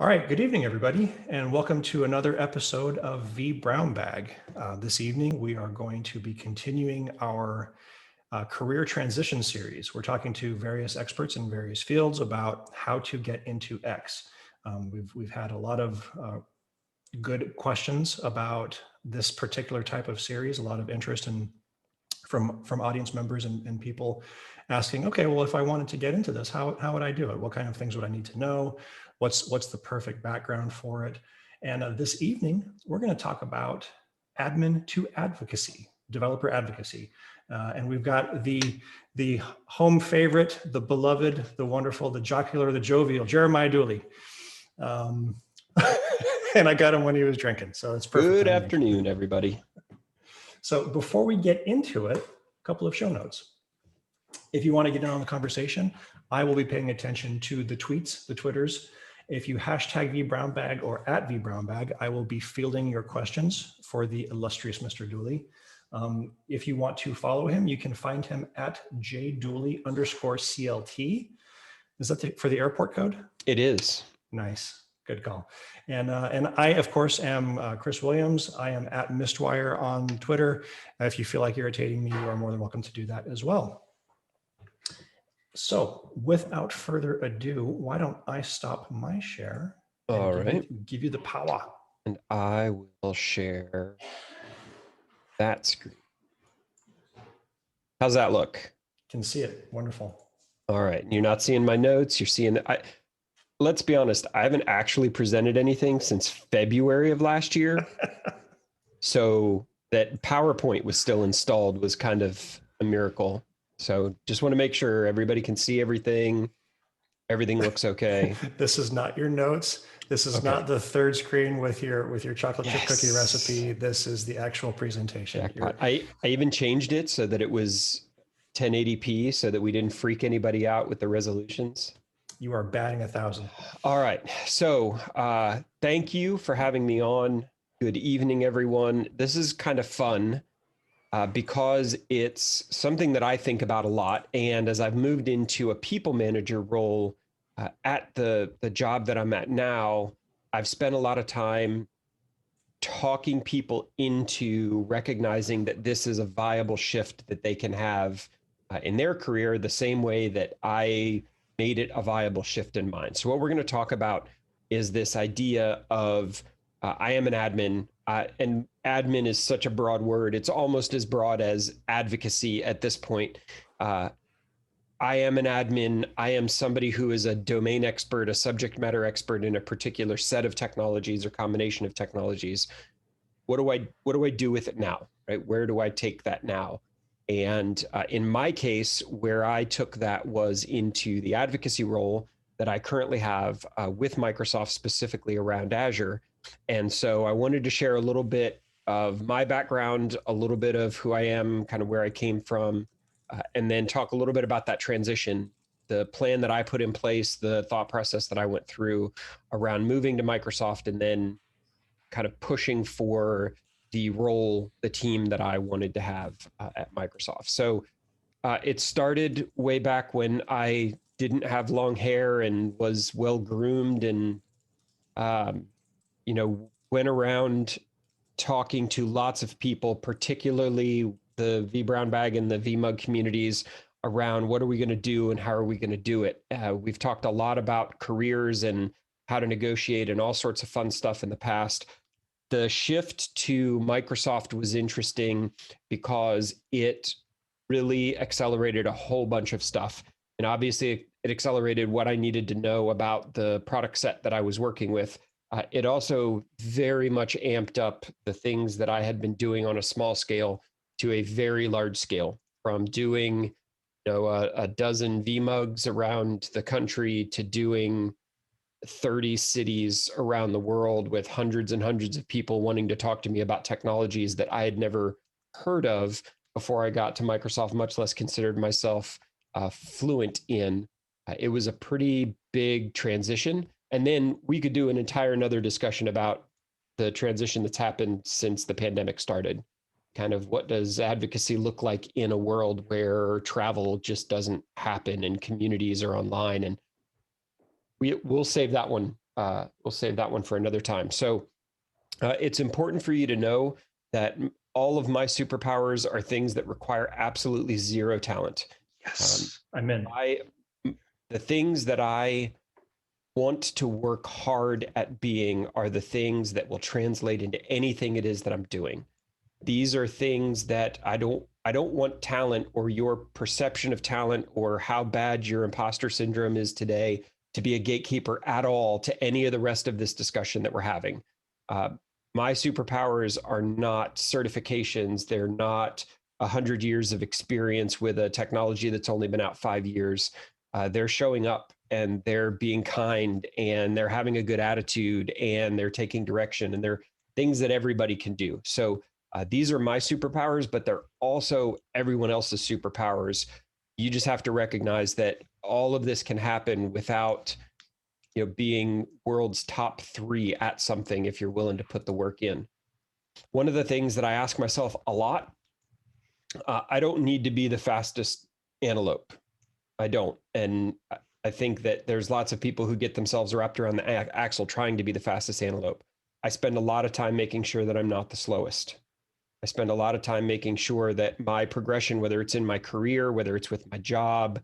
All right, good evening, everybody, and welcome to another episode of vBrownBag. This evening, we are going to be continuing our career transition series. We're talking to various experts in various fields about how to get into X. We've had a lot of good questions about this particular type of series, a lot of interest from audience members and people asking, okay, well, if I wanted to get into this, how would I do it? What kind of things would I need to know? What's the perfect background for it? And this evening, we're going to talk about admin to advocacy, developer advocacy. And we've got the home favorite, the beloved, the wonderful, the jocular, the jovial, Jeramiah Dooley. And I got him when he was drinking, so it's perfect. Good afternoon, everybody. So before we get into it, a couple of show notes. If you want to get in on the conversation, I will be paying attention to the tweets, the Twitters. If you hashtag vBrownBag or at vBrownBag, I will be fielding your questions for the illustrious Mr. Dooley. If you want to follow him, you can find him at jdooley_CLT. Is that for the airport code? It is. Nice. Good call. And I, of course, am Chris Williams. I am at Mistwire on Twitter. If you feel like irritating me, you are more than welcome to do that as well. So without further ado, why don't I stop my share? All right. Give you the power. And I will share that screen. How's that look? Can see it. Wonderful. All right. You're not seeing my notes. You're seeing let's be honest, I haven't actually presented anything since February of last year. So that PowerPoint was still installed was kind of a miracle. So just want to make sure everybody can see everything. Everything looks okay. This is not your notes. This is not the third screen with your chocolate chip cookie recipe. This is the actual presentation. I even changed it so that it was 1080p so that we didn't freak anybody out with the resolutions. You are batting 1,000. All right. So thank you for having me on. Good evening, everyone. This is kind of fun because it's something that I think about a lot. And as I've moved into a people manager role at the job that I'm at now, I've spent a lot of time talking people into recognizing that this is a viable shift that they can have in their career the same way that I made it a viable shift in mine. So what we're going to talk about is this idea of I am an admin, and admin is such a broad word. It's almost as broad as advocacy at this point. I am an admin. I am somebody who is a domain expert, a subject matter expert in a particular set of technologies or combination of technologies. What do I do with it now? Right? Where do I take that now? And in my case, where I took that was into the advocacy role that I currently have with Microsoft, specifically around Azure. And so I wanted to share a little bit of my background, a little bit of who I am, kind of where I came from, and then talk a little bit about that transition, the plan that I put in place, the thought process that I went through around moving to Microsoft, and then kind of pushing for the role, the team that I wanted to have at Microsoft. So it started way back when I didn't have long hair and was well groomed and, went around talking to lots of people, particularly the vBrownBag and the vMug communities around what are we going to do and how are we going to do it. We've talked a lot about careers and how to negotiate and all sorts of fun stuff in the past. The shift to Microsoft was interesting because it really accelerated a whole bunch of stuff. And obviously it accelerated what I needed to know about the product set that I was working with. It also very much amped up the things that I had been doing on a small scale to a very large scale, from doing a dozen vMugs around the country to doing 30 cities around the world with hundreds and hundreds of people wanting to talk to me about technologies that I had never heard of before I got to Microsoft, much less considered myself fluent in. It was a pretty big transition. And then we could do an entire another discussion about the transition that's happened since the pandemic started. Kind of what does advocacy look like in a world where travel just doesn't happen and communities are online? And we'll save that one we'll save that one for another time. So it's important for you to know that all of my superpowers are things that require absolutely zero talent. Yes, I'm in. The things that I want to work hard at being are the things that will translate into anything it is that I'm doing. These are things that I don't want talent or your perception of talent or how bad your imposter syndrome is today to be a gatekeeper at all to any of the rest of this discussion that we're having. My superpowers are not certifications. They're not 100 years of experience with a technology that's only been out 5 years. They're showing up and they're being kind and they're having a good attitude and they're taking direction, and they're things that everybody can do. So these are my superpowers, but they're also everyone else's superpowers. You just have to recognize that all of this can happen without being world's top 3 at something if you're willing to put the work in. One of the things that I ask myself a lot, I don't need to be the fastest antelope. I don't. And I think that there's lots of people who get themselves wrapped around the axle trying to be the fastest antelope. I spend a lot of time making sure that I'm not the slowest. I spend a lot of time making sure that my progression, whether it's in my career, whether it's with my job,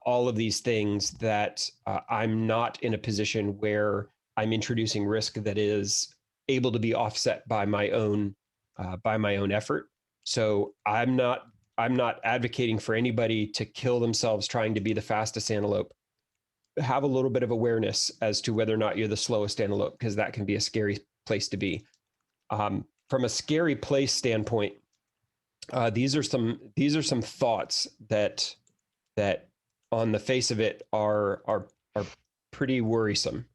all of these things, that I'm not in a position where I'm introducing risk that is able to be offset by my own effort. So I'm not advocating for anybody to kill themselves trying to be the fastest antelope. Have a little bit of awareness as to whether or not you're the slowest antelope, because that can be a scary place to be. From a scary place standpoint, these are some thoughts that on the face of it are pretty worrisome,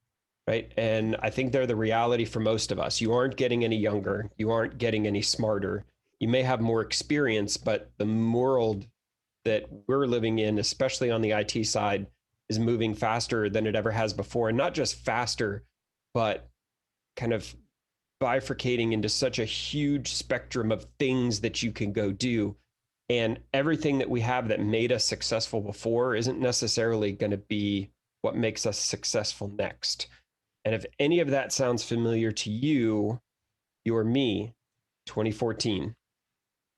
right? And I think they're the reality for most of us. You aren't getting any younger. You aren't getting any smarter. You may have more experience, but the world that we're living in, especially on the IT side, is moving faster than it ever has before. And not just faster, but kind of bifurcating into such a huge spectrum of things that you can go do. And everything that we have that made us successful before isn't necessarily going to be what makes us successful next. And if any of that sounds familiar to you, you're me, 2014.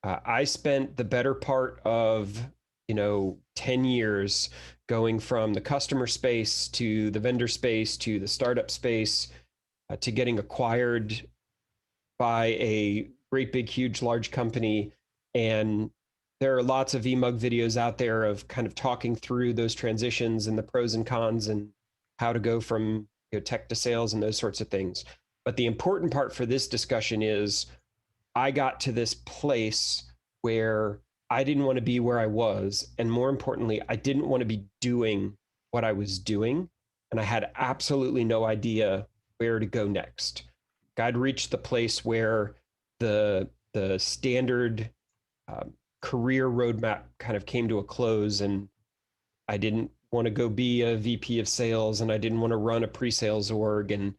I spent the better part of 10 years going from the customer space to the vendor space to the startup space to getting acquired by a great big huge large company. And there are lots of eMug videos out there of kind of talking through those transitions and the pros and cons and how to go from tech to sales and those sorts of things. But the important part for this discussion is I got to this place where I didn't want to be where I was. And more importantly, I didn't want to be doing what I was doing. And I had absolutely no idea where to go next. I'd reached the place where the standard career roadmap kind of came to a close, and I didn't want to go be a VP of sales, and I didn't want to run a pre-sales org, and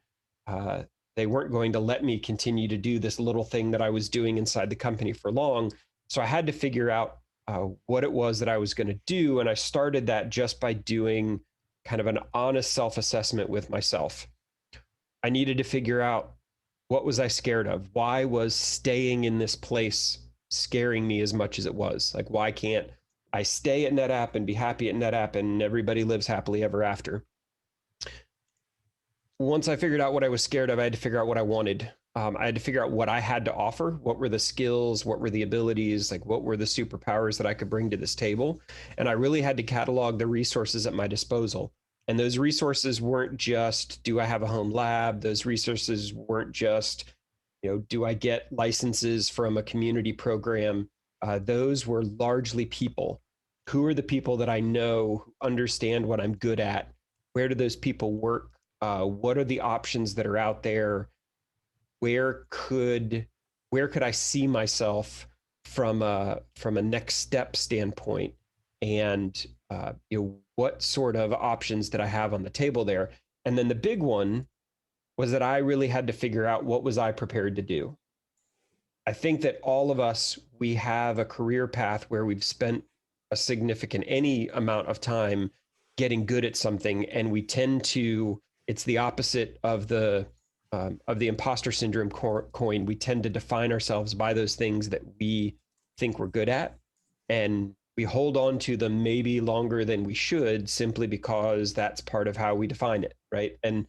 they weren't going to let me continue to do this little thing that I was doing inside the company for long. So I had to figure out what it was that I was going to do, and I started that just by doing kind of an honest self-assessment with myself. I needed to figure out, what was I scared of? Why was staying in this place scaring me as much as it was? Like, why can't I stay at NetApp and be happy at NetApp and everybody lives happily ever after? Once I figured out what I was scared of, I had to figure out what I wanted. I had to figure out what I had to offer. What were the skills? What were the abilities? Like, what were the superpowers that I could bring to this table? And I really had to catalog the resources at my disposal. And those resources weren't just, do I have a home lab? Those resources weren't just, do I get licenses from a community program? Those were largely people. Who are the people that I know who understand what I'm good at? Where do those people work? What are the options that are out there? Where could I see myself from a next step standpoint? And what sort of options did I have on the table there? And then the big one was that I really had to figure out, what was I prepared to do? I think that all of us, we have a career path where we've spent any amount of time getting good at something, and we tend to It's the opposite of the imposter syndrome coin. We tend to define ourselves by those things that we think we're good at, and we hold on to them maybe longer than we should, simply because that's part of how we define it, right? And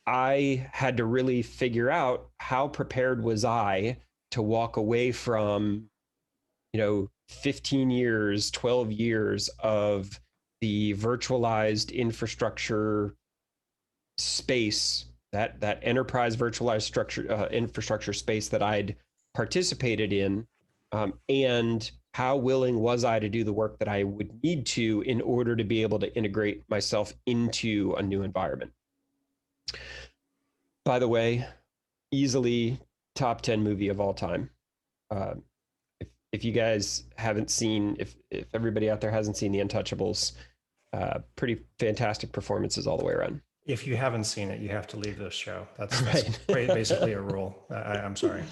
I had to really figure out, how prepared was I to walk away from, 15 years, 12 years of the virtualized infrastructure space, that enterprise virtualized infrastructure space that I'd participated in, and how willing was I to do the work that I would need to in order to be able to integrate myself into a new environment. By the way, easily top 10 movie of all time. Uh, if you guys haven't seen, if everybody out there hasn't seen The Untouchables, pretty fantastic performances all the way around. If you haven't seen it, you have to leave this show. That's Right. basically a rule. I'm sorry.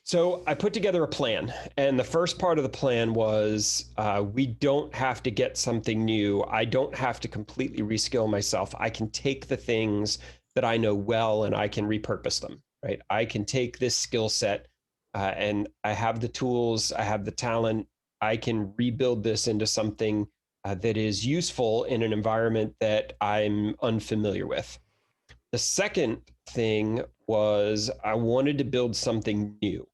So I put together a plan, and the first part of the plan was, we don't have to get something new. I don't have to completely reskill myself. I can take the things that I know well and I can repurpose them, right? I can take this skill set, and I have the tools, I have the talent. I can rebuild this into something that is useful in an environment that I'm unfamiliar with. The second thing was, I wanted to build something new.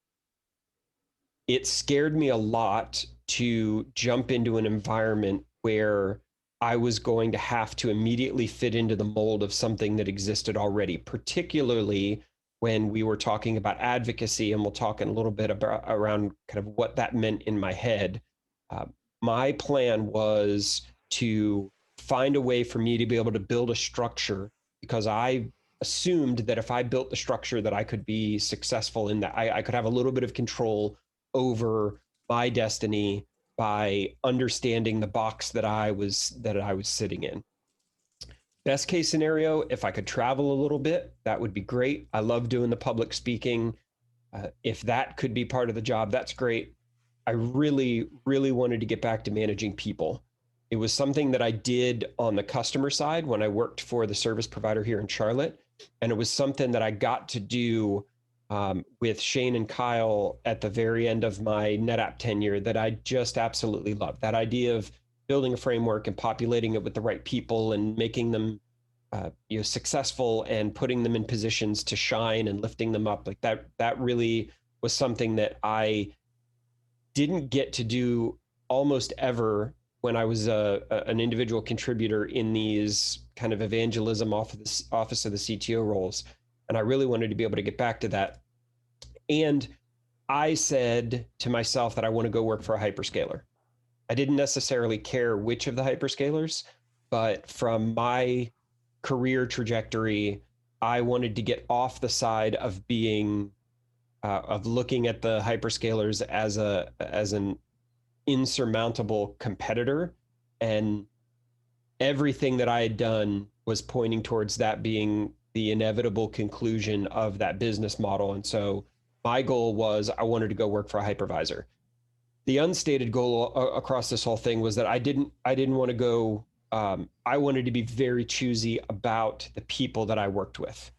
It scared me a lot to jump into an environment where I was going to have to immediately fit into the mold of something that existed already, particularly when we were talking about advocacy, and we'll talk in a little bit about around kind of what that meant in my head. My plan was to find a way for me to be able to build a structure, because I assumed that if I built the structure that I could be successful in that. I could have a little bit of control over my destiny by understanding the box that I was sitting in. Best case scenario, if I could travel a little bit, that would be great. I love doing the public speaking. If that could be part of the job, that's great. I really, really wanted to get back to managing people. It was something that I did on the customer side when I worked for the service provider here in Charlotte. And it was something that I got to do with Shane and Kyle at the very end of my NetApp tenure that I just absolutely loved. That idea of building a framework and populating it with the right people and making them successful and putting them in positions to shine and lifting them up. Like that really was something that I didn't get to do almost ever when I was an individual contributor in these kind of evangelism office of the CTO roles. And I really wanted to be able to get back to that. And I said to myself that I want to go work for a hyperscaler. I didn't necessarily care which of the hyperscalers, but from my career trajectory, I wanted to get off the side of being of looking at the hyperscalers as an insurmountable competitor, and everything that I had done was pointing towards that being the inevitable conclusion of that business model. And so my goal was, I wanted to go work for a hypervisor. The unstated goal across this whole thing was that I didn't want to go. I wanted to be very choosy about the people that I worked with.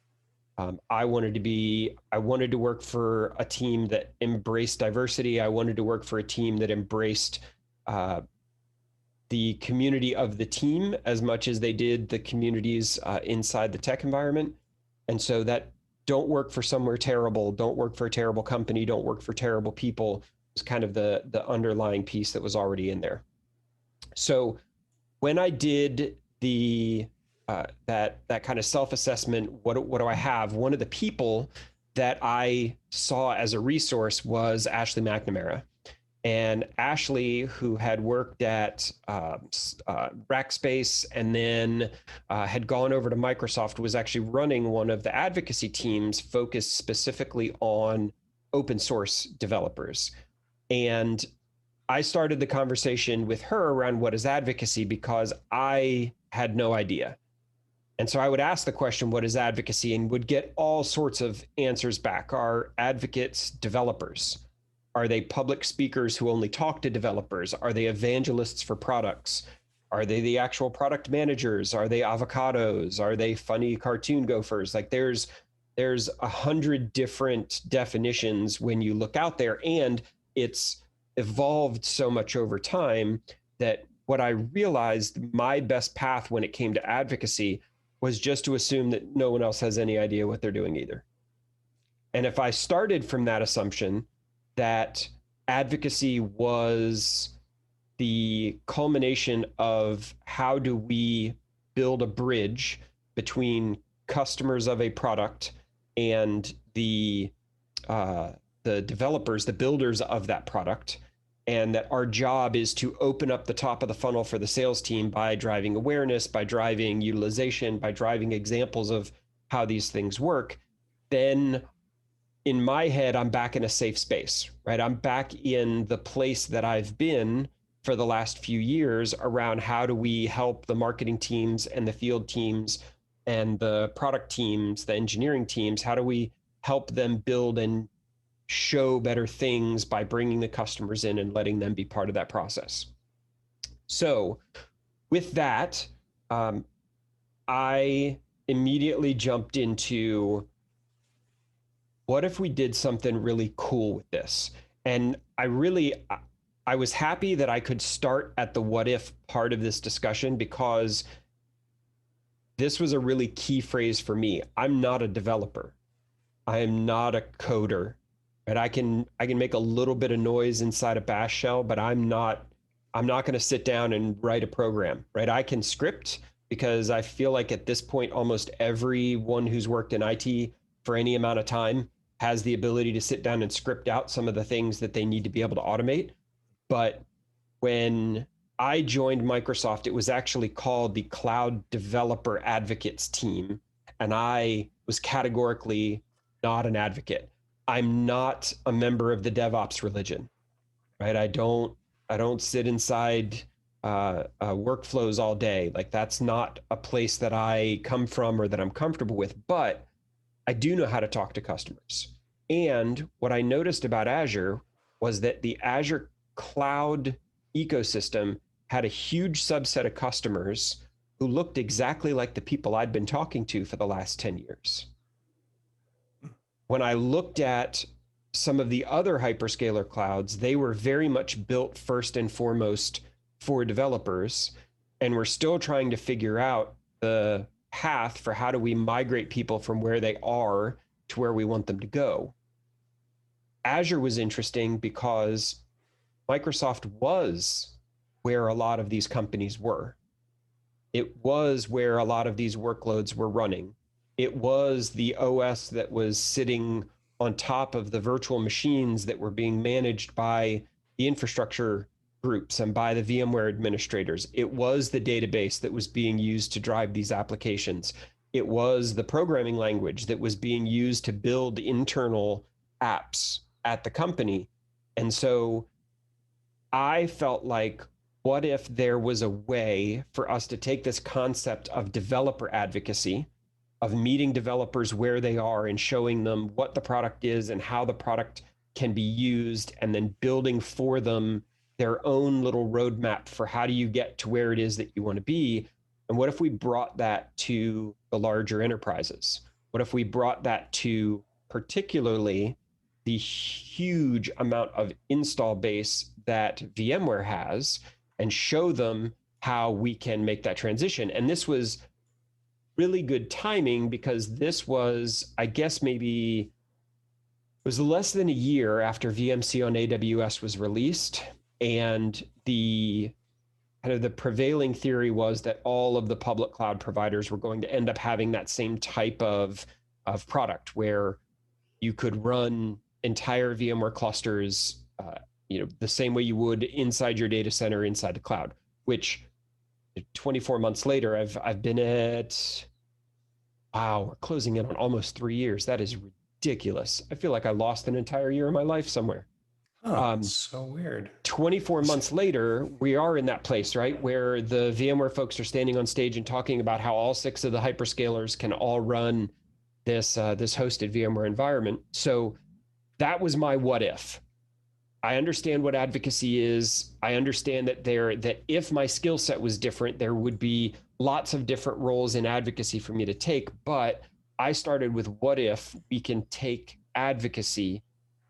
I wanted to work for a team that embraced diversity. I wanted to work for a team that embraced the community of the team as much as they did the communities inside the tech environment. And so that don't work for somewhere terrible, don't work for a terrible company, don't work for terrible people was kind of the underlying piece that was already in there. So when I did the that kind of self-assessment, what do I have? One of the people that I saw as a resource was Ashley McNamara. And Ashley, who had worked at Rackspace and then had gone over to Microsoft, was actually running one of the advocacy teams focused specifically on open source developers. And I started the conversation with her around what is advocacy, because I had no idea. And so I would ask the question, what is advocacy? And would get all sorts of answers back. Are advocates developers? Are they public speakers who only talk to developers? Are they evangelists for products? Are they the actual product managers? Are they avocados? Are they funny cartoon gophers? Like there's 100 different definitions when you look out there, and it's evolved so much over time that what I realized my best path when it came to advocacy was just to assume that no one else has any idea what they're doing either. And if I started from that assumption that advocacy was the culmination of how do we build a bridge between customers of a product and the developers, the builders of that product, and that our job is to open up the top of the funnel for the sales team by driving awareness, by driving utilization, by driving examples of how these things work, then in my head, I'm back in a safe space, right? I'm back in the place that I've been for the last few years around how do we help the marketing teams and the field teams and the product teams, the engineering teams, how do we help them build and show better things by bringing the customers in and letting them be part of that process. So with that, I immediately jumped into what if we did something really cool with this? And I was happy that I could start at the what if part of this discussion, because this was a really key phrase for me. I'm not a developer. I am not a coder. And I can make a little bit of noise inside a bash shell, but I'm not going to sit down and write a program, right? I can script, because I feel like at this point, almost everyone who's worked in IT for any amount of time has the ability to sit down and script out some of the things that they need to be able to automate. But when I joined Microsoft, it was actually called the Cloud Developer Advocates team. And I was categorically not an advocate. I'm not a member of the DevOps religion, right? I don't sit inside workflows all day. Like that's not a place that I come from or that I'm comfortable with, but I do know how to talk to customers. And what I noticed about Azure was that the Azure cloud ecosystem had a huge subset of customers who looked exactly like the people I'd been talking to for the last 10 years. When I looked at some of the other hyperscaler clouds, they were very much built first and foremost for developers, and we're still trying to figure out the path for how do we migrate people from where they are to where we want them to go. Azure was interesting because Microsoft was where a lot of these companies were. It was where a lot of these workloads were running. It was the OS that was sitting on top of the virtual machines that were being managed by the infrastructure groups and by the VMware administrators. It was the database that was being used to drive these applications. It was the programming language that was being used to build internal apps at the company. And so I felt like, what if there was a way for us to take this concept of developer advocacy, of meeting developers where they are and showing them what the product is and how the product can be used, and then building for them their own little roadmap for how do you get to where it is that you want to be? And what if we brought that to the larger enterprises? What if we brought that to particularly the huge amount of install base that VMware has, and show them how we can make that transition? And this was really good timing, because this was, I guess, maybe it was less than a year after VMC on AWS was released. And the kind of the prevailing theory was that all of the public cloud providers were going to end up having that same type of product, where you could run entire VMware clusters, the same way you would inside your data center, inside the cloud, which 24 months later, I've been at, wow, we're closing in on almost 3 years. That is ridiculous. I feel like I lost an entire year of my life somewhere. So weird. 24 months later, we are in that place, right, where the VMware folks are standing on stage and talking about how all 6 of the hyperscalers can all run this hosted VMware environment. So that was my what if. I understand what advocacy is. I understand that if my skill set was different, there would be lots of different roles in advocacy for me to take. But I started with, what if we can take advocacy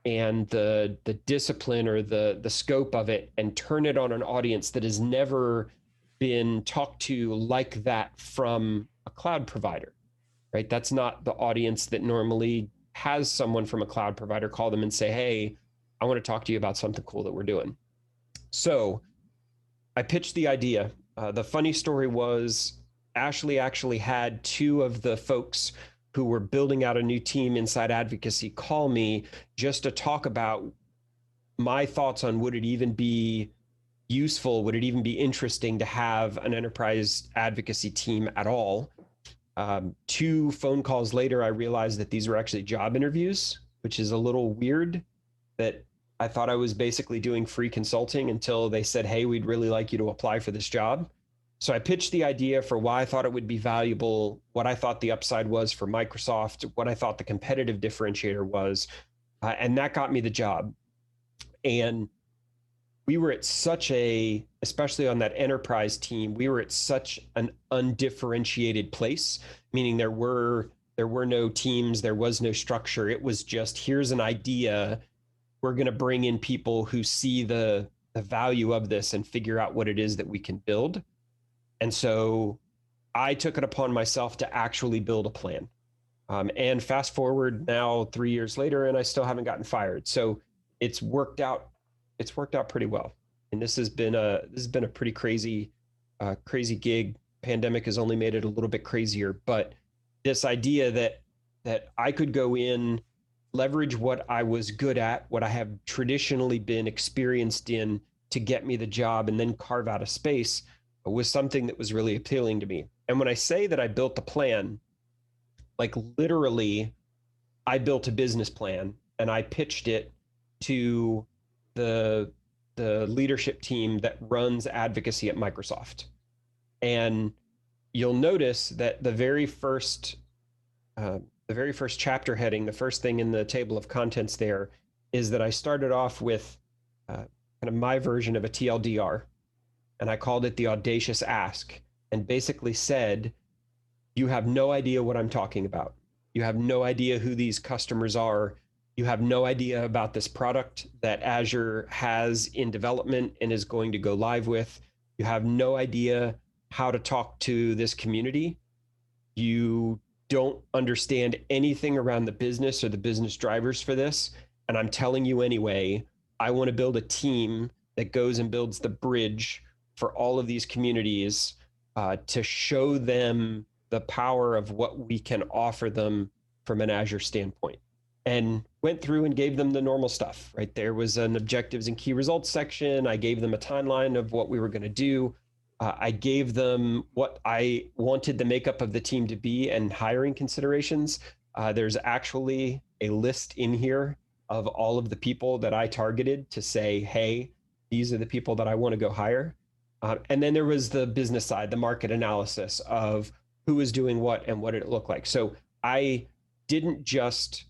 and the discipline or the scope of it and turn it on an audience that has never been talked to like that from a cloud provider, right? That's not the audience that normally has someone from a cloud provider call them and say, hey, I want to talk to you about something cool that we're doing. So I pitched the idea. The funny story was Ashley actually had two of the folks who were building out a new team inside advocacy call me just to talk about my thoughts on, would it even be useful, would it even be interesting to have an enterprise advocacy team at all? Two phone calls later, I realized that these were actually job interviews, which is a little weird, that I thought I was basically doing free consulting until they said, hey, we'd really like you to apply for this job. So I pitched the idea for why I thought it would be valuable, what I thought the upside was for Microsoft, what I thought the competitive differentiator was, and that got me the job. And we were at such a, especially on that enterprise team, we were at such an undifferentiated place, meaning there were no teams, there was no structure. It was just, here's an idea. We're going to bring in people who see the value of this and figure out what it is that we can build. And so I took it upon myself to actually build a plan. And fast forward now 3 years later, and I still haven't gotten fired. So it's worked out. It's worked out pretty well. And this has been a pretty crazy gig. Pandemic has only made it a little bit crazier. But this idea that I could go in, leverage what I was good at, what I have traditionally been experienced in to get me the job, and then carve out a space was something that was really appealing to me. And when I say that I built the plan, like literally, I built a business plan and I pitched it to the leadership team that runs advocacy at Microsoft. And you'll notice that the very first chapter heading, the first thing in the table of contents there, is that I started off with kind of my version of a TLDR, and I called it the audacious ask, and basically said, you have no idea what I'm talking about. You have no idea who these customers are. You have no idea about this product that Azure has in development and is going to go live with. You have no idea how to talk to this community. You don't understand anything around the business or the business drivers for this. And I'm telling you anyway, I want to build a team that goes and builds the bridge for all of these communities to show them the power of what we can offer them from an Azure standpoint. And went through and gave them the normal stuff, right? There was an objectives and key results section. I gave them a timeline of what we were going to do. I gave them what I wanted the makeup of the team to be and hiring considerations. There's actually a list in here of all of the people that I targeted to say, hey, these are the people that I want to go hire. And then there was the business side, the market analysis of who was doing what and what did it look like. So I didn't just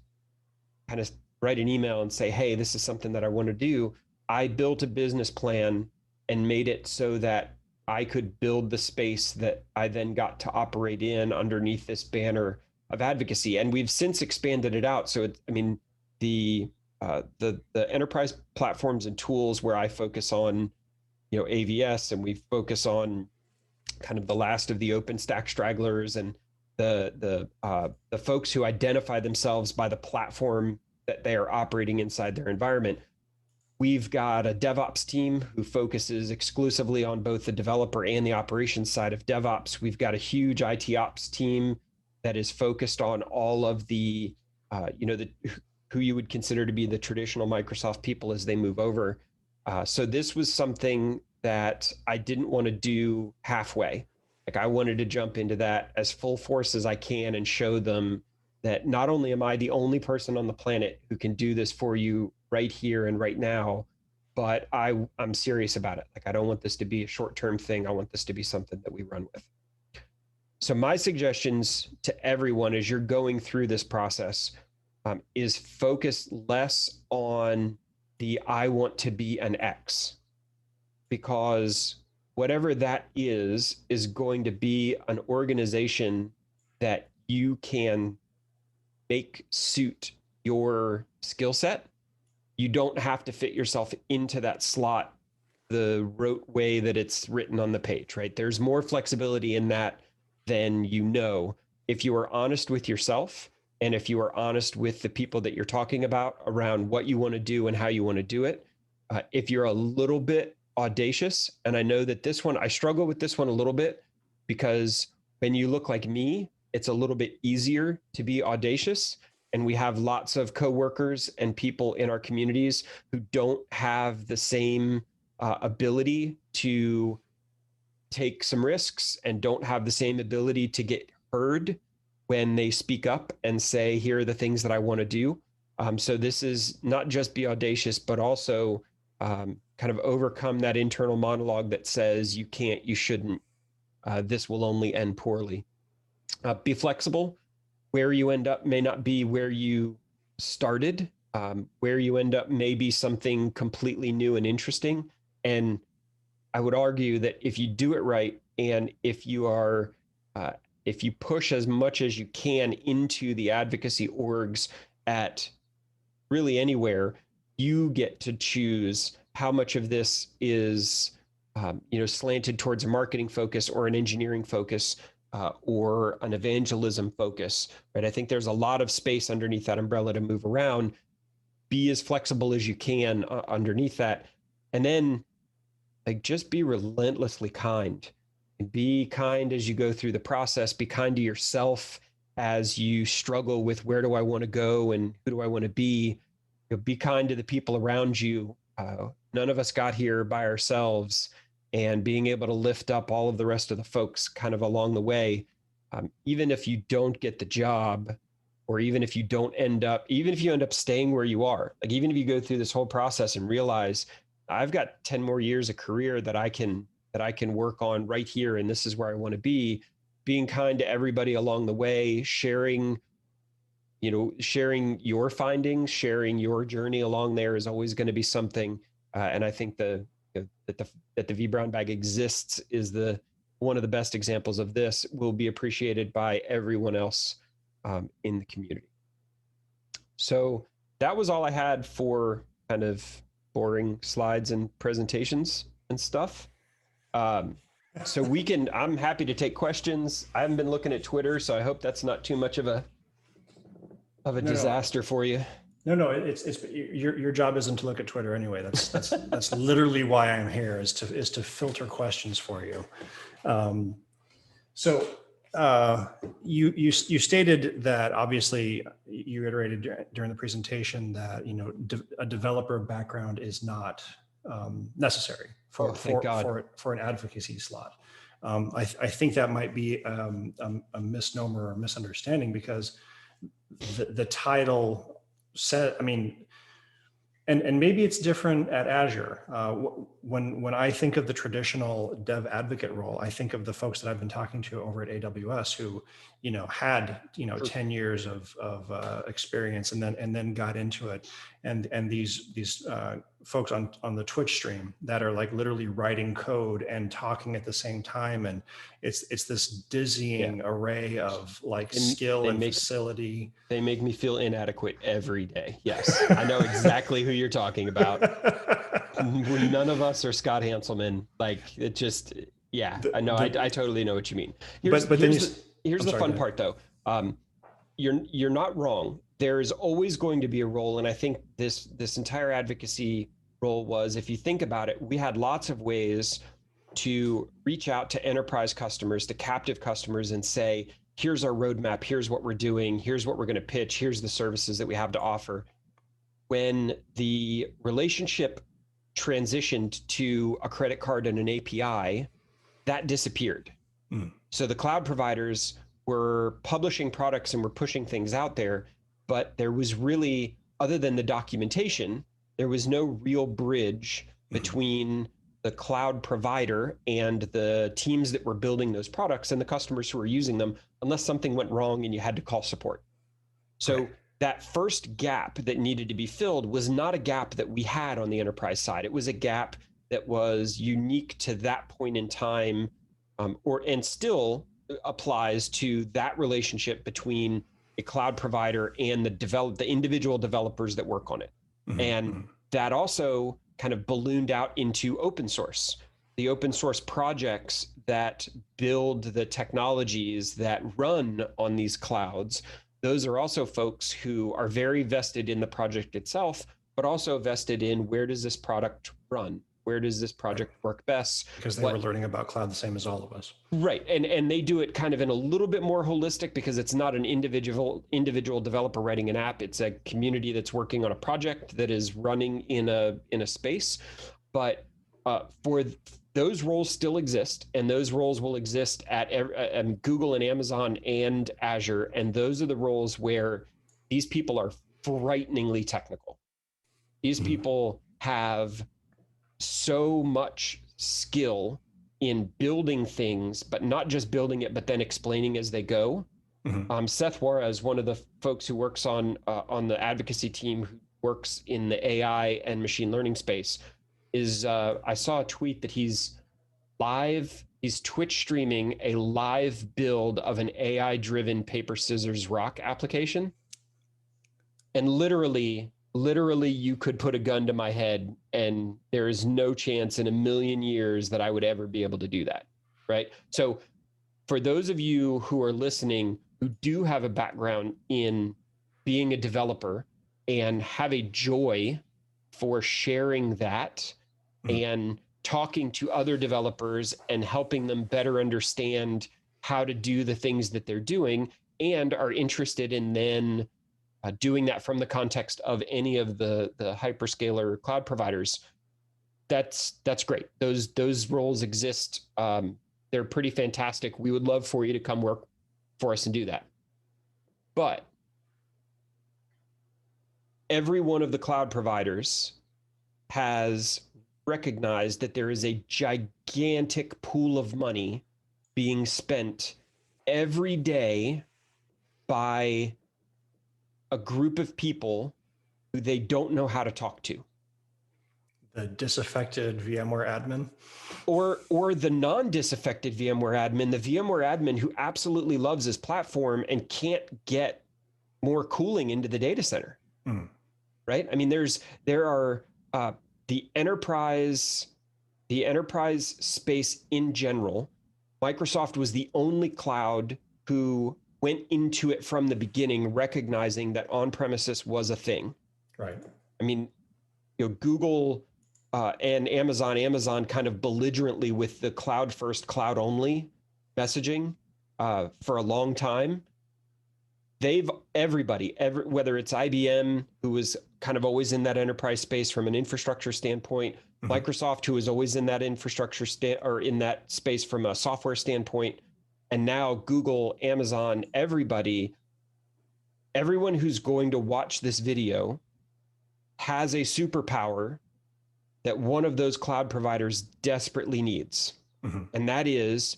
kind of write an email and say, hey, this is something that I want to do. I built a business plan and made it so that I could build the space that I then got to operate in underneath this banner of advocacy. And we've since expanded it out. So the enterprise platforms and tools where I focus on, AVS, and we focus on kind of the last of the OpenStack stragglers and the folks who identify themselves by the platform that they are operating inside their environment. We've got a DevOps team who focuses exclusively on both the developer and the operations side of DevOps. We've got a huge IT ops team that is focused on all of the, who you would consider to be the traditional Microsoft people as they move over. So this was something that I didn't want to do halfway. Like, I wanted to jump into that as full force as I can and show them that not only am I the only person on the planet who can do this for you right here and right now, but I'm serious about it. Like, I don't want this to be a short-term thing. I want this to be something that we run with. So my suggestions to everyone as you're going through this process is focus less on the I want to be an X, because whatever that is going to be an organization that you can make suit your skill set. You don't have to fit yourself into that slot the rote way that it's written on the page, right? There's more flexibility in that than you know. If you are honest with yourself, and if you are honest with the people that you're talking about around what you want to do and how you want to do it, if you're a little bit audacious, and I know that this one, I struggle with this one a little bit, because when you look like me, it's a little bit easier to be audacious. And we have lots of coworkers and people in our communities who don't have the same ability to take some risks and don't have the same ability to get heard when they speak up and say, here are the things that I want to do. So this is not just be audacious, but also kind of overcome that internal monologue that says you can't, you shouldn't, this will only end poorly. Be flexible. Where you end up may not be where you started. Where you end up may be something completely new and interesting. And I would argue that if you do it right, and if you are, if you push as much as you can into the advocacy orgs at really anywhere, you get to choose how much of this is, slanted towards a marketing focus or an engineering focus, or an evangelism focus, right? I think there's a lot of space underneath that umbrella to move around. Be as flexible as you can underneath that. And then just be relentlessly kind. And be kind as you go through the process. Be kind to yourself as you struggle with where do I want to go and who do I want to be. Be kind to the people around you. None of us got here by ourselves. And being able to lift up all of the rest of the folks kind of along the way, even if you don't get the job, or even if you don't end up, even if you end up staying where you are, like even if you go through this whole process and realize I've got 10 more years of career that I can work on right here, and this is where I want to be, being kind to everybody along the way, sharing your findings, sharing your journey along there is always going to be something. And I think that the vBrownBag exists is one of the best examples of this, will be appreciated by everyone else in the community. So that was all I had for kind of boring slides and presentations and stuff. So I'm happy to take questions. I haven't been looking at Twitter, so I hope that's not too much of a disaster for you. No, it's your job isn't to look at Twitter anyway. That's literally why I'm here, is to filter questions for you. So you stated that, obviously you reiterated during the presentation that a developer background is not necessary for an advocacy slot. I think that might be a misnomer or misunderstanding, because the title said, and maybe it's different at Azure. When I think of the traditional dev advocate role, I think of the folks that I've been talking to over at AWS who, had 10 years of experience and then got into it, and these folks on the Twitch stream that are like literally writing code and talking at the same time, and it's this dizzying array of skill and facility. They make me feel inadequate every day. Yes, I know exactly who you're talking about. None of us are Scott Hanselman. It just, I know. I totally know what you mean. Here's the fun part, though. You're not wrong. There is always going to be a role, and I think this entire advocacy role was, if you think about it, we had lots of ways to reach out to enterprise customers, to captive customers, and say, here's our roadmap, here's what we're doing, here's what we're going to pitch, here's the services that we have to offer. When the relationship transitioned to a credit card and an API, that disappeared. So the cloud providers were publishing products and were pushing things out there, but there was really, other than the documentation, there was no real bridge between the cloud provider and the teams that were building those products and the customers who were using them, unless something went wrong and you had to call support. So that first gap that needed to be filled was not a gap that we had on the enterprise side. It was a gap that was unique to that point in time, and still applies to that relationship between a cloud provider and the individual developers that work on it. Mm-hmm. And that also kind of ballooned out into open source. The open source projects that build the technologies that run on these clouds, those are also folks who are very vested in the project itself, but also vested in where does this product run? Where does this project work best? Because they were learning about cloud the same as all of us. Right. And they do it kind of in a little bit more holistic, because it's not an individual developer writing an app. It's a community that's working on a project that is running in a space. But for those roles still exist, and those roles will exist at Google and Amazon and Azure. And those are the roles where these people are frighteningly technical. These people have so much skill in building things, but not just building it, but then explaining as they go. Seth Wara is one of the folks who works on the advocacy team, who works in the AI and machine learning space. I saw a tweet that he's Twitch streaming a live build of an AI-driven paper, scissors, rock application. And literally you could put a gun to my head and there is no chance in a million years that I would ever be able to do that, right? So for those of you who are listening who do have a background in being a developer and have a joy for sharing that and talking to other developers and helping them better understand how to do the things that they're doing, and are interested in then doing that from the context of any of the hyperscaler cloud providers, that's great. Those roles exist. They're pretty fantastic. We would love for you to come work for us and do that. But every one of the cloud providers has recognized that there is a gigantic pool of money being spent every day by a group of people who they don't know how to talk to. The disaffected VMware admin? Or the non-disaffected VMware admin, the VMware admin who absolutely loves his platform and can't get more cooling into the data center. Right? I mean, there are the enterprise space in general. Microsoft was the only cloud who went into it from the beginning, recognizing that on-premises was a thing. Right. I mean, Google and Amazon kind of belligerently with the cloud first, cloud only messaging for a long time. Whether it's IBM, who was kind of always in that enterprise space from an infrastructure standpoint, Microsoft, who is always in that infrastructure or in that space from a software standpoint, and now Google, Amazon, everyone who's going to watch this video has a superpower that one of those cloud providers desperately needs. And that is,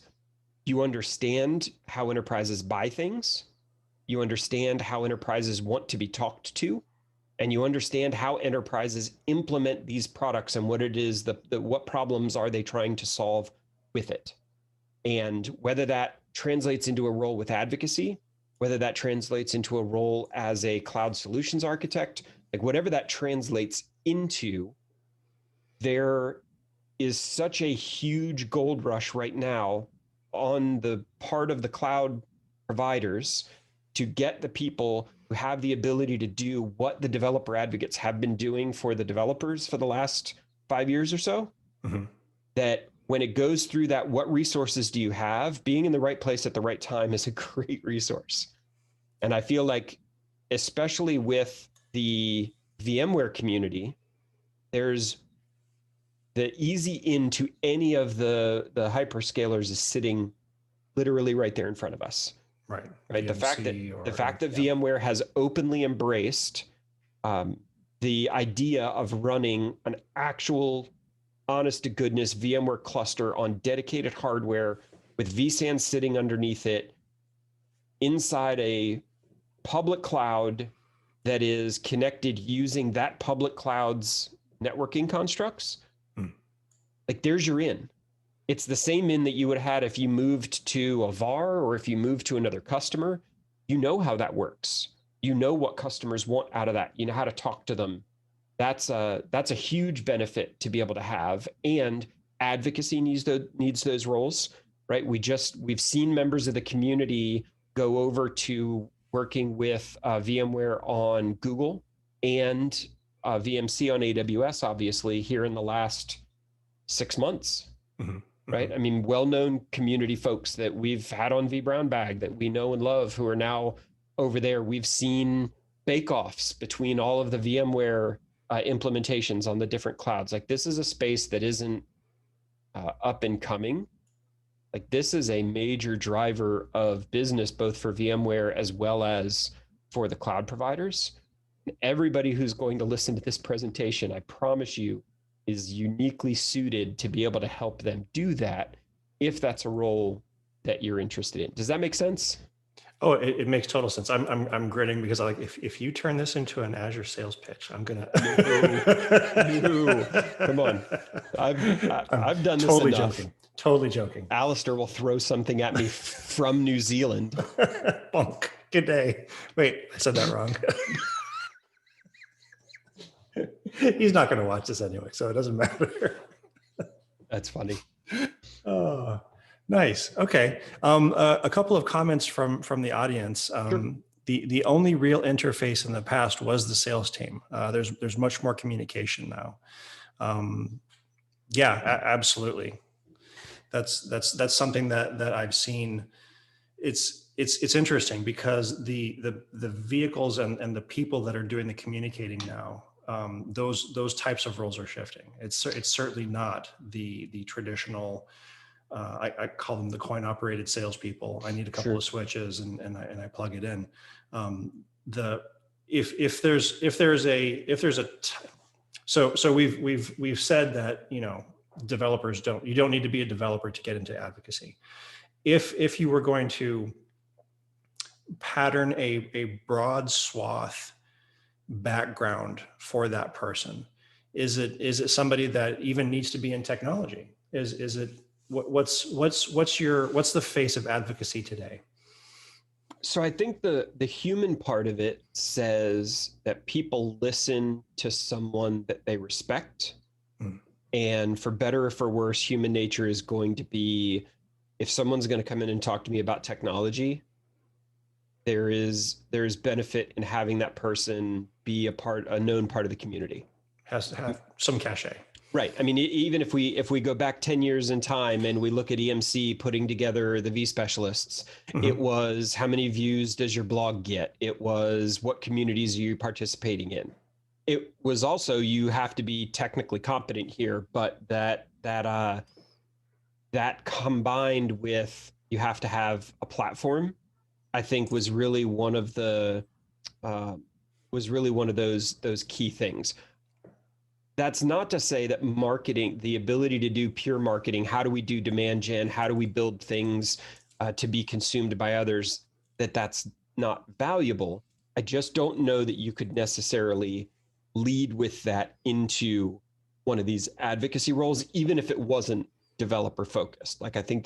you understand how enterprises buy things, you understand how enterprises want to be talked to, and you understand how enterprises implement these products and what it is, what problems are they trying to solve with it. And whether that translates into a role with advocacy, whether that translates into a role as a cloud solutions architect, like whatever that translates into, there is such a huge gold rush right now on the part of the cloud providers to get the people who have the ability to do what the developer advocates have been doing for the developers for the last 5 years or so, that when it goes through that, what resources do you have? Being in the right place at the right time is a great resource. And I feel like, especially with the VMware community, there's the easy into any of the hyperscalers is sitting literally right there in front of us. Right. The fact that VMware has openly embraced the idea of running an actual honest to goodness VMware cluster on dedicated hardware with vSAN sitting underneath it inside a public cloud that is connected using that public cloud's networking constructs, like there's your in. It's the same in that you would have had if you moved to a VAR or if you moved to another customer. You know how that works. You know what customers want out of that. You know how to talk to them. That's a huge benefit to be able to have. And advocacy needs those roles, right? We've seen members of the community go over to working with VMware on Google and VMC on AWS, obviously, here in the last 6 months. Mm-hmm. Right. I mean, well-known community folks that we've had on vBrownBag that we know and love who are now over there. We've seen bake-offs between all of the VMware implementations on the different clouds. Like this is a space that isn't up and coming. Like this is a major driver of business, both for VMware as well as for the cloud providers. Everybody who's going to listen to this presentation, I promise you, is uniquely suited to be able to help them do that if that's a role that you're interested in. Does that make sense? Oh, it makes total sense. I'm grinning because I like if you turn this into an Azure sales pitch, I'm gonna. No. Come on, I've done this totally enough. Totally joking. Alistair will throw something at me from New Zealand. Bonk. Good day. Wait, I said that wrong. He's not going to watch this anyway, so it doesn't matter. That's funny. Oh, nice. Okay. A couple of comments from the audience. Sure. The only real interface in the past was the sales team. There's much more communication now. Yeah, absolutely. That's something that I've seen. It's interesting because the vehicles and the people that are doing the communicating now, those types of roles are shifting. It's certainly not the traditional. I call them the coin operated salespeople. I need a couple of switches and I plug it in. So we've said that, developers you don't need to be a developer to get into advocacy. If you were going to pattern a broad swath background for that person, is it somebody that even needs to be in technology? Is it what's the face of advocacy today? So I think the human part of it says that people listen to someone that they respect. And for better or for worse, human nature is going to be, if someone's going to come in and talk to me about technology, there's benefit in having that person be a known part of the community. Has to have some cachet. Right. I mean, even if we go back 10 years in time and we look at EMC putting together the vSpecialists, it was how many views does your blog get? It was what communities are you participating in? It was also, you have to be technically competent here, but that combined with you have to have a platform, I think was really one of those key things. That's not to say that marketing, the ability to do pure marketing, how do we do demand gen, how do we build things to be consumed by others, that's not valuable. I just don't know that you could necessarily lead with that into one of these advocacy roles, even if it wasn't developer focused. Like, I think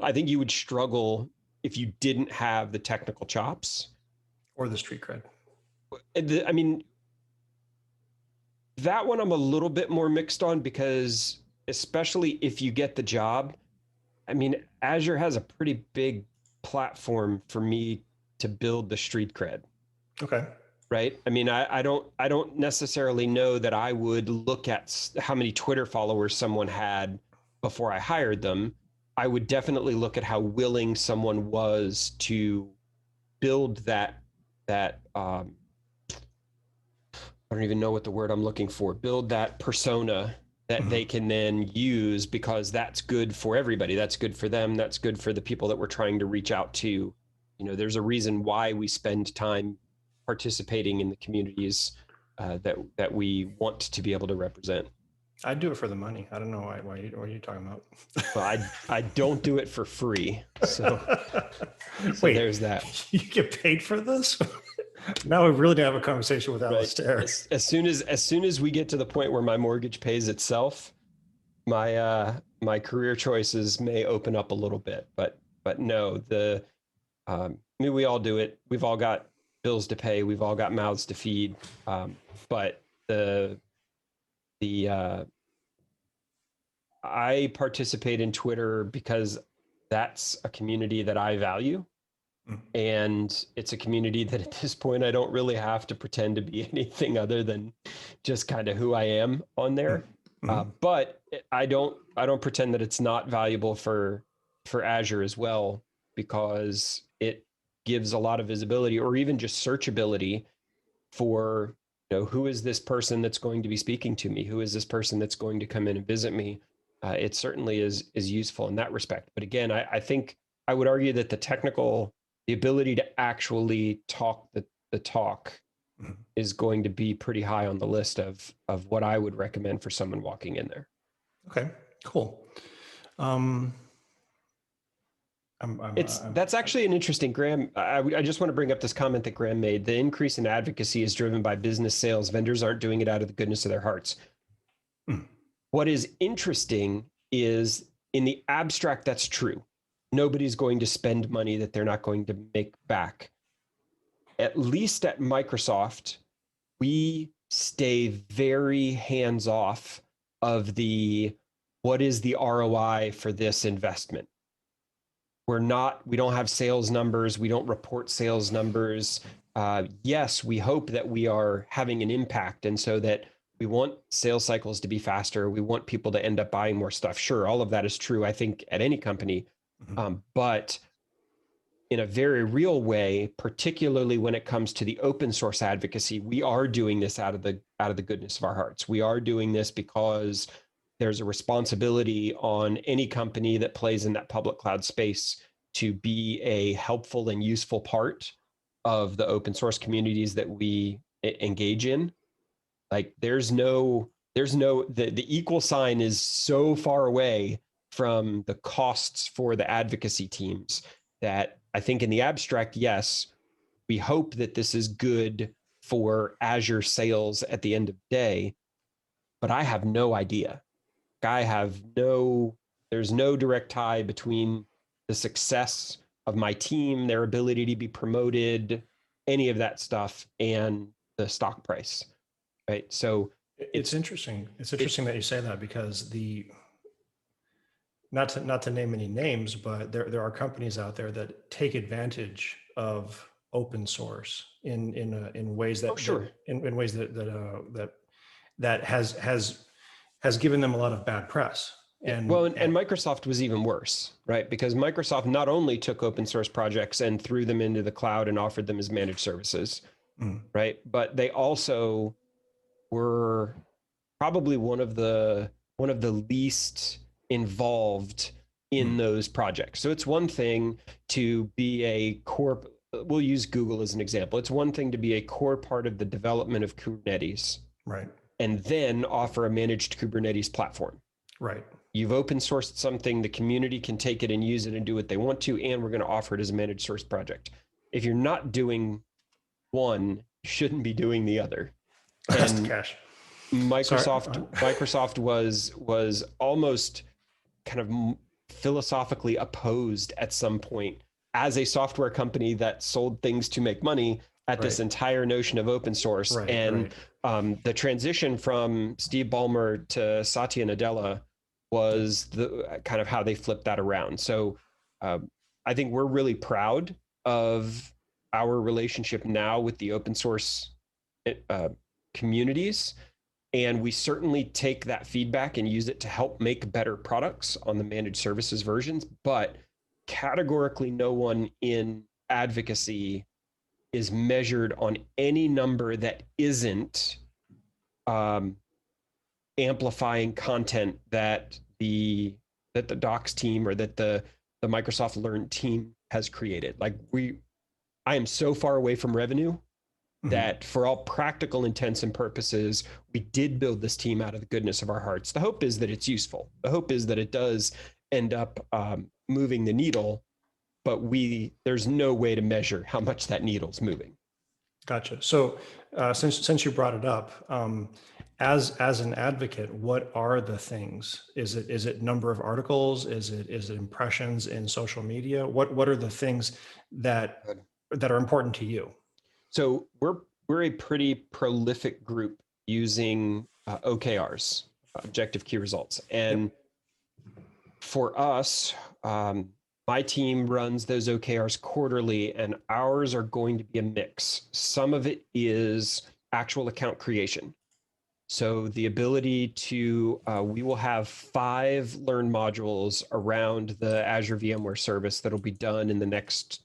you would struggle if you didn't have the technical chops. Or the street cred. I mean, that one I'm a little bit more mixed on, because especially if you get the job, I mean, Azure has a pretty big platform for me to build the street cred. Okay. Right. I mean, I don't necessarily know that I would look at how many Twitter followers someone had before I hired them. I would definitely look at how willing someone was to build that I don't even know what the word I'm looking for, build that persona that they can then use, because that's good for everybody. That's good for them. That's good for the people that we're trying to reach out to. There's a reason why we spend time participating in the communities that we want to be able to represent. I'd do it for the money. I don't know why what are you talking about? Well, I don't do it for free. So Wait, there's that. You get paid for this? Now we really need to have a conversation with Right. Alistair. As soon as we get to the point where my mortgage pays itself, my career choices may open up a little bit. But no, I mean, we all do it. We've all got bills to pay. We've all got mouths to feed. But I participate in Twitter because that's a community that I value. And it's a community that at this point, I don't really have to pretend to be anything other than just kind of who I am on there. But I don't pretend that it's not valuable for Azure as well, because it gives a lot of visibility or even just searchability for, who is this person that's going to be speaking to me? Who is this person that's going to come in and visit me? It certainly is useful in that respect. But again, I think I would argue that the ability to actually talk the talk is going to be pretty high on the list of what I would recommend for someone walking in there. Okay, cool. That's actually an interesting, Graham. I just want to bring up this comment that Graham made. The increase in advocacy is driven by business sales. Vendors aren't doing it out of the goodness of their hearts. What is interesting is, in the abstract, that's true. Nobody's going to spend money that they're not going to make back. At least at Microsoft, we stay very hands off of what is the ROI for this investment. We don't have sales numbers. We don't report sales numbers. Yes, we hope that we are having an impact. And so that we want sales cycles to be faster. We want people to end up buying more stuff. Sure, all of that is true, I think, at any company. But in a very real way, particularly when it comes to the open source advocacy, we are doing this out of the goodness of our hearts. We are doing this because there's a responsibility on any company that plays in that public cloud space to be a helpful and useful part of the open source communities that we engage in. Like the equal sign is so far away from the costs for the advocacy teams that I think in the abstract, yes, we hope that this is good for Azure sales at the end of the day, but I have no idea. There's no direct tie between the success of my team, their ability to be promoted, any of that stuff, and the stock price, right? So it's interesting. It's interesting that you say that, because not to name any names, but there are companies out there that take advantage of open source in ways that in ways that has given them a lot of bad press. And Microsoft was even worse, right? Because Microsoft not only took open source projects and threw them into the cloud and offered them as managed services, right? But they also were probably one of the least involved in those projects. So it's one thing to be a core, we'll use Google as an example. It's one thing to be a core part of the development of Kubernetes, right? And then offer a managed Kubernetes platform. Right. You've open sourced something, the community can take it and use it and do what they want to, and we're going to offer it as a managed source project. If you're not doing one, you shouldn't be doing the other. And cash. Microsoft was almost kind of philosophically opposed at some point as a software company that sold things to make money at this entire notion of open source. The transition from Steve Ballmer to Satya Nadella was the kind of how they flipped that around. So I think we're really proud of our relationship now with the open source communities. And we certainly take that feedback and use it to help make better products on the managed services versions. But categorically, no one in advocacy is measured on any number that isn't amplifying content that the Docs team or that the Microsoft Learn team has created. Like I am so far away from revenue that for all practical intents and purposes, we did build this team out of the goodness of our hearts. The hope is that it's useful. The hope is that it does end up moving the needle, but there's no way to measure how much that needle's moving. Gotcha. So since you brought it up, as an advocate, what are the things? Is it number of articles? Is it impressions in social media? What are the things that Good. that are important to you? So we're a pretty prolific group using OKRs, objective key results, and Yep. for us, my team runs those OKRs quarterly, and ours are going to be a mix. Some of it is actual account creation. So the ability to, we will have 5 learn modules around the Azure VMware service that'll be done in the next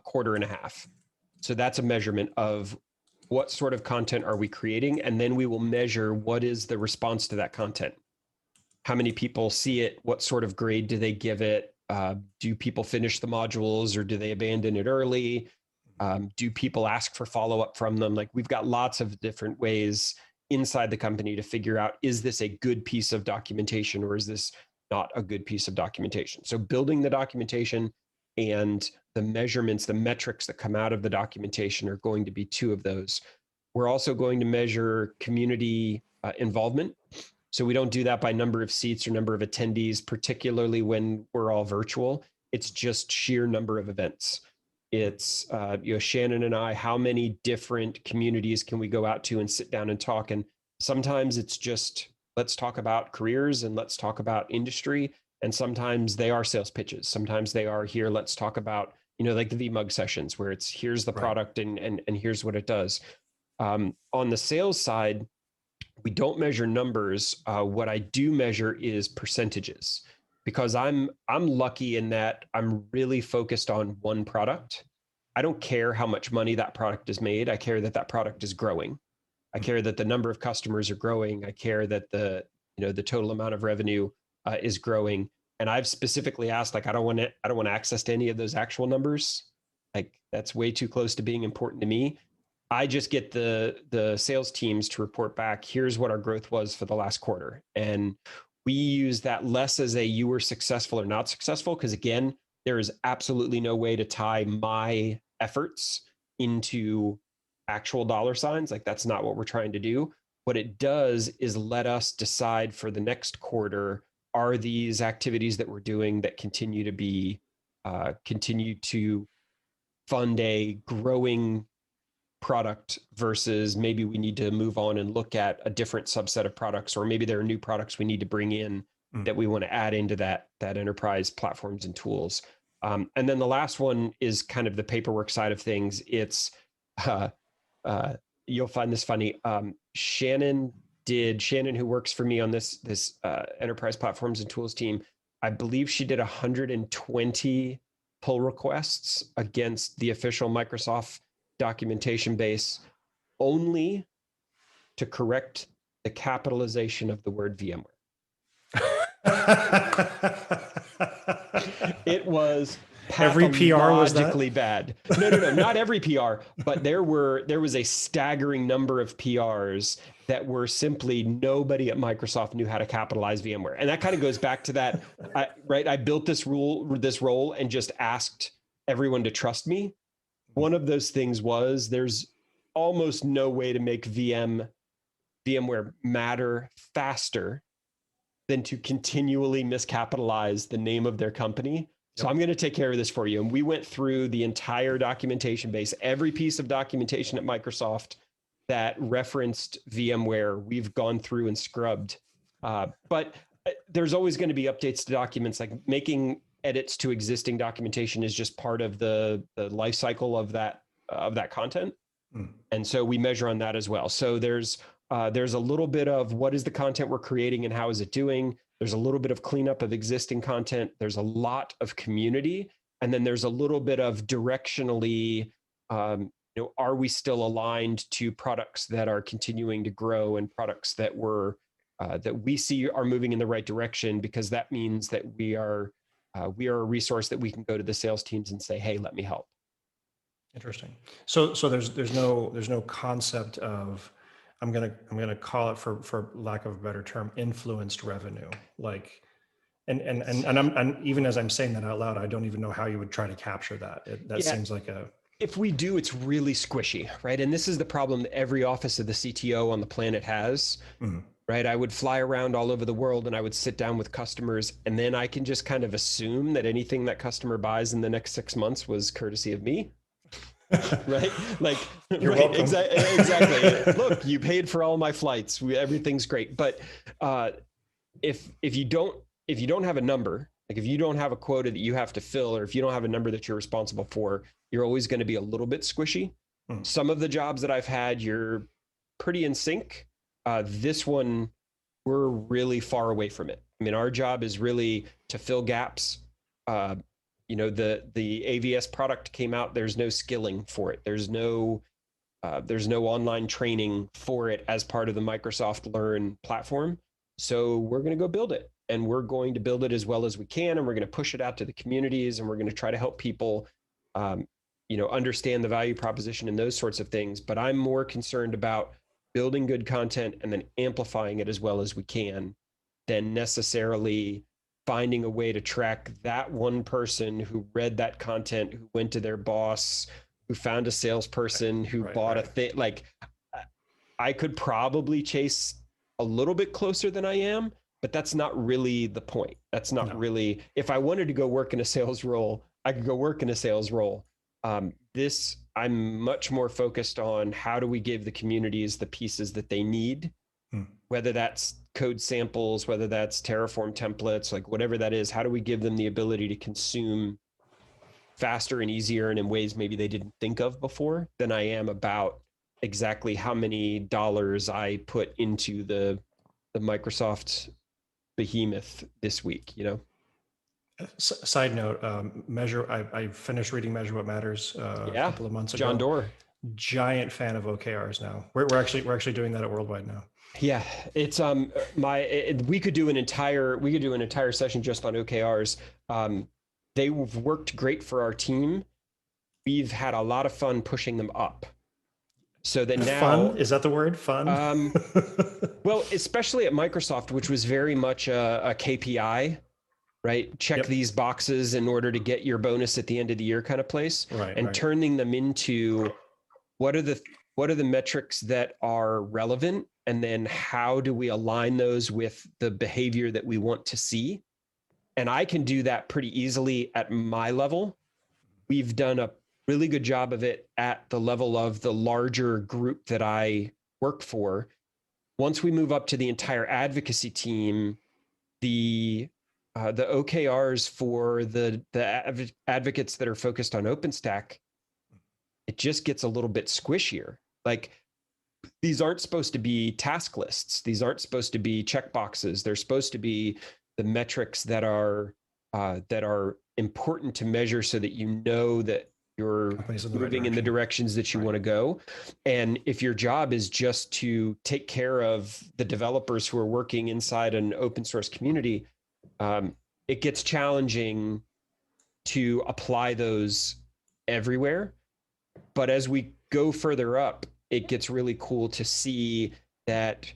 quarter and a half. So that's a measurement of what sort of content are we creating, and then we will measure what is the response to that content. How many people see it? What sort of grade do they give it? Do people finish the modules or do they abandon it early? Do people ask for follow-up from them? Like, we've got lots of different ways inside the company to figure out, is this a good piece of documentation or is this not a good piece of documentation? So building the documentation and the measurements, the metrics that come out of the documentation are going to be 2 of those. We're also going to measure community involvement. So we don't do that by number of seats or number of attendees, particularly when we're all virtual. It's just sheer number of events. It's Shannon and I, how many different communities can we go out to and sit down and talk? And sometimes it's just, let's talk about careers and let's talk about industry. And sometimes they are sales pitches. Sometimes they are, here, let's talk about, like the VMUG sessions where it's, here's the Right. product and here's what it does. On the sales side, we don't measure numbers. What I do measure is percentages, because I'm lucky in that I'm really focused on one product. I don't care how much money that product is made. I care that that product is growing. I care that the number of customers are growing. I care that the total amount of revenue is growing. And I've specifically asked, like, I don't want access to any of those actual numbers. Like, that's way too close to being important to me. I just get the sales teams to report back, here's what our growth was for the last quarter. And we use that less as a you were successful or not successful, because again, there is absolutely no way to tie my efforts into actual dollar signs. Like, that's not what we're trying to do. What it does is let us decide for the next quarter, are these activities that we're doing that continue to fund a growing product, versus maybe we need to move on and look at a different subset of products, or maybe there are new products we need to bring in that we want to add into that enterprise platforms and tools. And then the last one is kind of the paperwork side of things. It's you'll find this funny. Shannon, who works for me on this enterprise platforms and tools team, I believe she did 120 pull requests against the official Microsoft documentation base, only to correct the capitalization of the word VMware. It was Every PR was pathologically bad. No, not every PR, but there was a staggering number of PRs that were simply, nobody at Microsoft knew how to capitalize VMware. And that kind of goes back to that, I built this role and just asked everyone to trust me. One of those things was, there's almost no way to make VMware matter faster than to continually miscapitalize the name of their company. So I'm going to take care of this for you. And we went through the entire documentation base, every piece of documentation at Microsoft that referenced VMware, we've gone through and scrubbed. But there's always going to be updates to documents. Like, making edits to existing documentation is just part of the life cycle of that content. And so we measure on that as well. So there's a little bit of what is the content we're creating and how is it doing. There's a little bit of cleanup of existing content. There's a lot of community. And then there's a little bit of directionally, are we still aligned to products that are continuing to grow and products that that we see are moving in the right direction, because that means that we are a resource that we can go to the sales teams and say, hey, let me help. Interesting. So there's no concept of, I'm gonna call it, for lack of a better term, influenced revenue. Like, and even as I'm saying that out loud, I don't even know how you would try to capture that. That seems like a If we do, it's really squishy, right? And this is the problem that every office of the CTO on the planet has, right? I would fly around all over the world and I would sit down with customers, and then I can just kind of assume that anything that customer buys in the next 6 months was courtesy of me. Right? Like, You're right, welcome. exactly. Look, you paid for all my flights. Everything's great. But if you don't have a number, like if you don't have a quota that you have to fill, or if you don't have a number that you're responsible for, you're always going to be a little bit squishy. Some of the jobs that I've had, you're pretty in sync. This one, we're really far away from it. I mean, our job is really to fill gaps. The AVS product came out. There's no skilling for it. There's no online training for it as part of the Microsoft Learn platform. So we're going to go build it, and we're going to build it as well as we can, and we're going to push it out to the communities, and we're going to try to help people, understand the value proposition and those sorts of things. But I'm more concerned about building good content and then amplifying it as well as we can than necessarily finding a way to track that one person who read that content, who went to their boss, who found a salesperson, who bought a thing. Like, I could probably chase a little bit closer than I am, but that's not really the point. That's not really, if I wanted to go work in a sales role, I could go work in a sales role. I'm much more focused on how do we give the communities the pieces that they need, whether that's code samples, whether that's Terraform templates, like whatever that is, how do we give them the ability to consume faster and easier and in ways maybe they didn't think of before, than I am about exactly how many dollars I put into the Microsoft behemoth this week, Side note, I finished reading Measure What Matters a couple of months ago. John Doerr. Giant fan of OKRs now. We're actually doing that at Worldwide now. Yeah, it's we could do an entire session just on OKRs. They've worked great for our team. We've had a lot of fun pushing them up. So that now, fun, is that the word? Fun? Well, especially at Microsoft, which was very much a KPI, right? Check these boxes in order to get your bonus at the end of the year kind of place. And turning them into what are the metrics that are relevant, and then how do we align those with the behavior that we want to see? And I can do that pretty easily at my level. We've done a really good job of it at the level of the larger group that I work for. Once we move up to the entire advocacy team, the OKRs for the advocates that are focused on OpenStack, it just gets a little bit squishier. Like, these aren't supposed to be task lists. These aren't supposed to be checkboxes. They're supposed to be the metrics that are important to measure, so that you know that you're moving in the directions that you want to go. And if your job is just to take care of the developers who are working inside an open source community, it gets challenging to apply those everywhere. But as we go further up, it gets really cool to see that,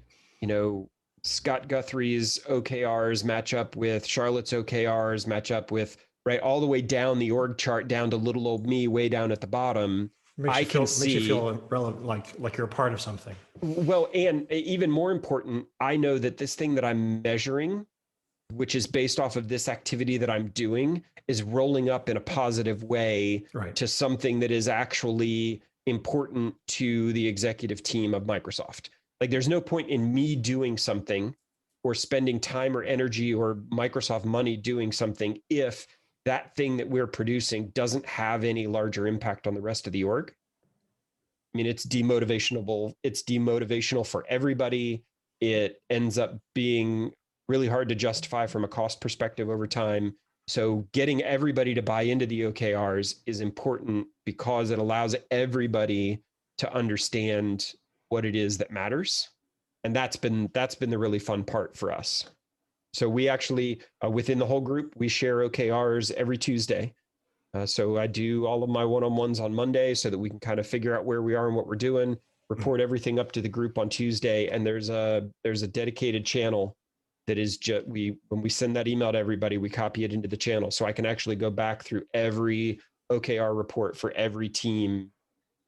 Scott Guthrie's OKRs match up with Charlotte's OKRs, match up with, right, all the way down the org chart, down to little old me way down at the bottom. Makes you feel relevant, like you're a part of something. Well, and even more important, I know that this thing that I'm measuring, which is based off of this activity that I'm doing, is rolling up in a positive way to something that is actually important to the executive team of Microsoft. Like, there's no point in me doing something or spending time or energy or Microsoft money doing something if that thing that we're producing doesn't have any larger impact on the rest of the org. I mean, it's demotivational. It's demotivational for everybody. It ends up being really hard to justify from a cost perspective over time. So getting everybody to buy into the OKRs is important, because it allows everybody to understand what it is that matters. And that's been the really fun part for us. So we actually, within the whole group, we share OKRs every Tuesday. So I do all of my one-on-ones on Monday, so that we can kind of figure out where we are and what we're doing, report everything up to the group on Tuesday. And there's a dedicated channel that is just, when we send that email to everybody, we copy it into the channel. So I can actually go back through every OKR report for every team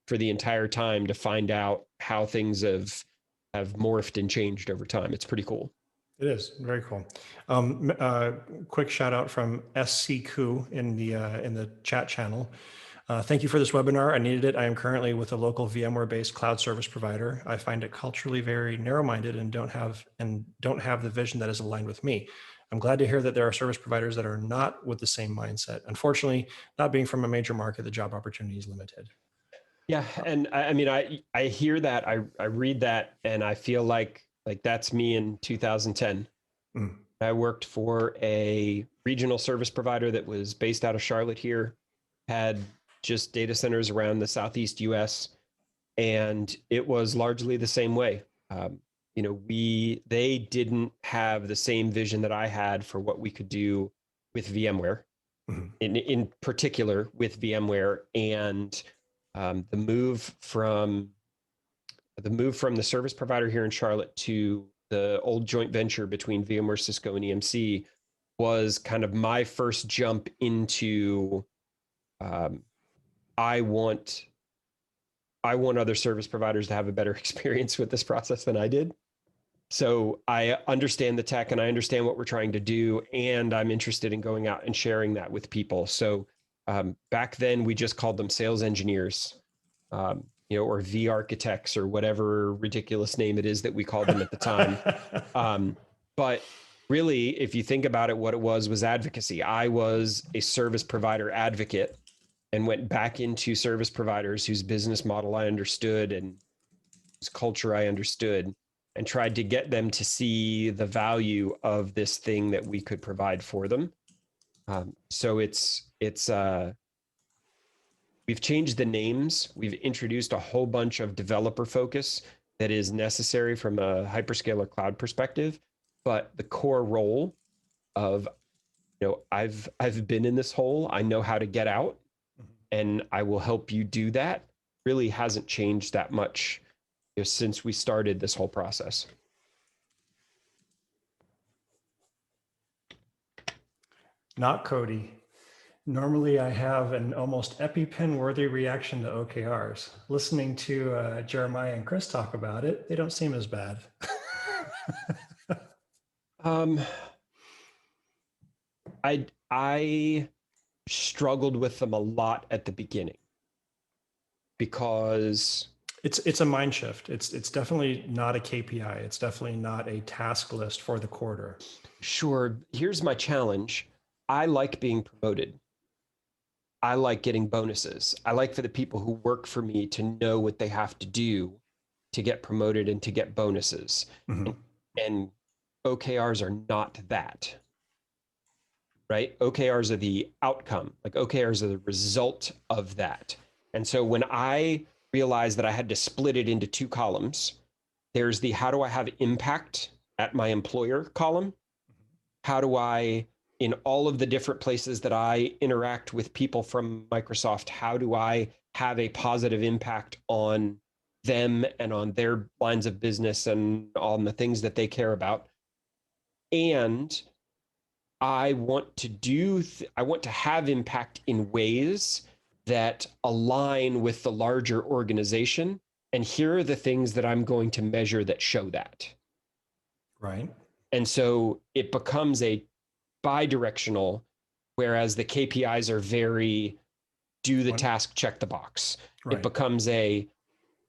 for the entire time to find out how things have morphed and changed over time. It's pretty cool. It is very cool. Quick shout out from SC Koo in the chat channel. Thank you for this webinar. I needed it. I am currently with a local VMware-based cloud service provider. I find it culturally very narrow-minded and don't have the vision that is aligned with me. I'm glad to hear that there are service providers that are not with the same mindset. Unfortunately, not being from a major market, the job opportunity is limited. Yeah, and I mean, I hear that, I read that, and I feel like that's me in 2010. I worked for a regional service provider that was based out of Charlotte here, had just data centers around the Southeast US, and it was largely the same way. They didn't have the same vision that I had for what we could do with VMware, in particular with VMware, and the move from the service provider here in Charlotte to the old joint venture between VMware, Cisco, and EMC was kind of my first jump into I want other service providers to have a better experience with this process than I did. So I understand the tech and I understand what we're trying to do, and I'm interested in going out and sharing that with people. So back then we just called them sales engineers, or V architects or whatever ridiculous name it is that we called them at the time. But really, if you think about it, what it was advocacy. I was a service provider advocate and went back into service providers whose business model I understood and whose culture I understood, and tried to get them to see the value of this thing that we could provide for them. So we've changed the names. We've introduced a whole bunch of developer focus that is necessary from a hyperscaler cloud perspective. But the core role of, I've been in this hole, I know how to get out, and I will help you do that, really hasn't changed that much since we started this whole process. Not Cody. Normally, I have an almost EpiPen-worthy reaction to OKRs. Listening to Jeremiah and Chris talk about it, they don't seem as bad. I struggled with them a lot at the beginning because it's a mind shift. It's definitely not a KPI. It's definitely not a task list for the quarter. Sure. Here's my challenge. I like being promoted. I like getting bonuses. I like for the people who work for me to know what they have to do to get promoted and to get bonuses. And OKRs are not that, right? OKRs are the outcome. Like OKRs are the result of that. And so when I realized that I had to split it into two columns, there's the how do I have impact at my employer column? How do I, in all of the different places that I interact with people from Microsoft, how do I have a positive impact on them and on their lines of business and on the things that they care about? And I want to have impact in ways that align with the larger organization. And here are the things that I'm going to measure that show that. Right. And so it becomes a bi-directional, whereas the KPIs are very do the task, check the box. Right. It becomes a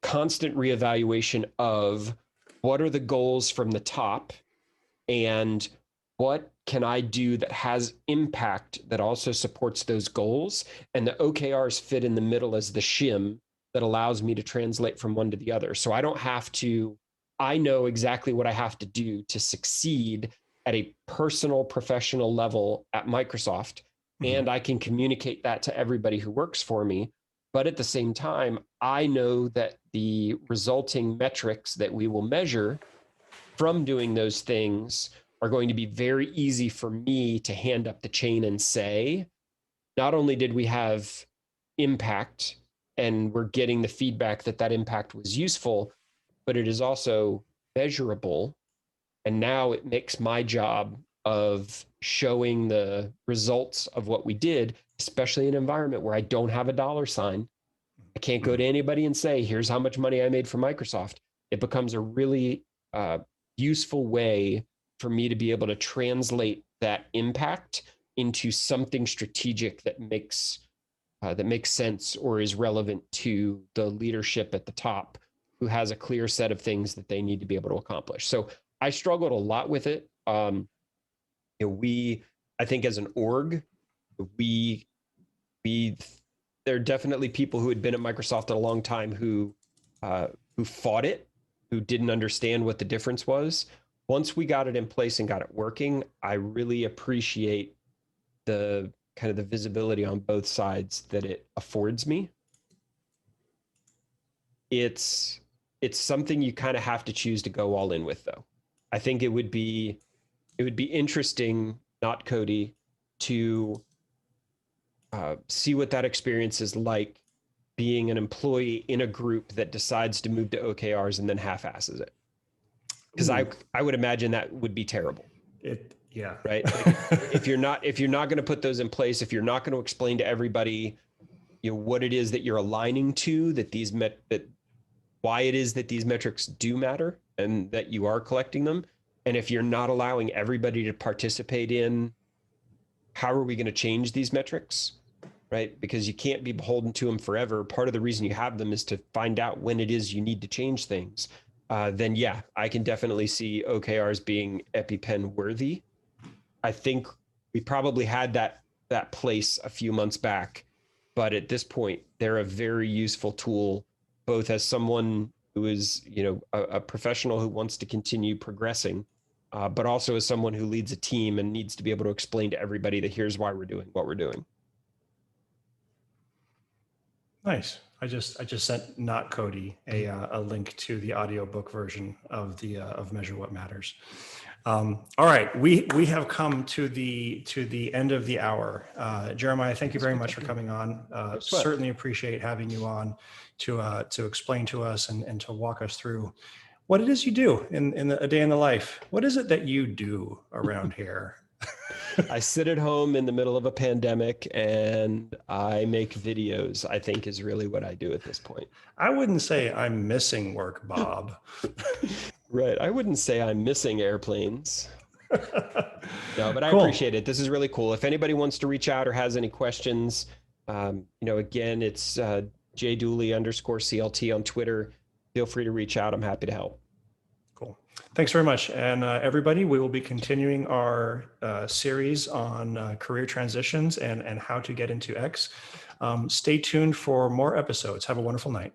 constant reevaluation of what are the goals from the top and what can I do that has impact that also supports those goals? And the OKRs fit in the middle as the shim that allows me to translate from one to the other. So I know exactly what I have to do to succeed at a personal, professional level at Microsoft. And I can communicate that to everybody who works for me. But at the same time, I know that the resulting metrics that we will measure from doing those things are going to be very easy for me to hand up the chain and say, not only did we have impact and we're getting the feedback that that impact was useful, but it is also measurable. And now it makes my job of showing the results of what we did, especially in an environment where I don't have a dollar sign. I can't go to anybody and say, here's how much money I made for Microsoft. It becomes a really useful way for me to be able to translate that impact into something strategic that makes sense or is relevant to the leadership at the top, who has a clear set of things that they need to be able to accomplish. So I struggled a lot with it. I think as an org, there are definitely people who had been at Microsoft a long time who fought it, who didn't understand what the difference was. Once we got it in place and got it working, I really appreciate the kind of the visibility on both sides that it affords me. It's something you kind of have to choose to go all in with, though. I think it would be interesting, not Cody, to see what that experience is like being an employee in a group that decides to move to OKRs and then half-asses it. Because I would imagine that would be terrible. Yeah. Right. Like if you're not going to put those in place, if you're not going to explain to everybody, what it is that you're aligning to, why it is that these metrics do matter and that you are collecting them, and if you're not allowing everybody to participate in how are we going to change these metrics, right? Because you can't be beholden to them forever. Part of the reason you have them is to find out when it is you need to change things. Then yeah, I can definitely see OKRs being EpiPen worthy. I think we probably had that place a few months back, but at this point, they're a very useful tool, both as someone who is, a professional who wants to continue progressing, but also as someone who leads a team and needs to be able to explain to everybody that here's why we're doing what we're doing. Nice. I just sent not Cody a link to the audiobook version of Measure What Matters. All right, we have come to the end of the hour. Jeremiah, thank you very much for coming on. Certainly appreciate having you on to explain to us and to walk us through what it is you do in a day in the life. What is it that you do around here? I sit at home in the middle of a pandemic and I make videos, I think is really what I do at this point. I wouldn't say I'm missing work, Bob. Right. I wouldn't say I'm missing airplanes. No, but I Cool. appreciate it. This is really cool. If anybody wants to reach out or has any questions, again, it's jdooley_CLT on Twitter. Feel free to reach out. I'm happy to help. Cool. Thanks very much. And everybody, we will be continuing our series on career transitions and how to get into X. Stay tuned for more episodes. Have a wonderful night.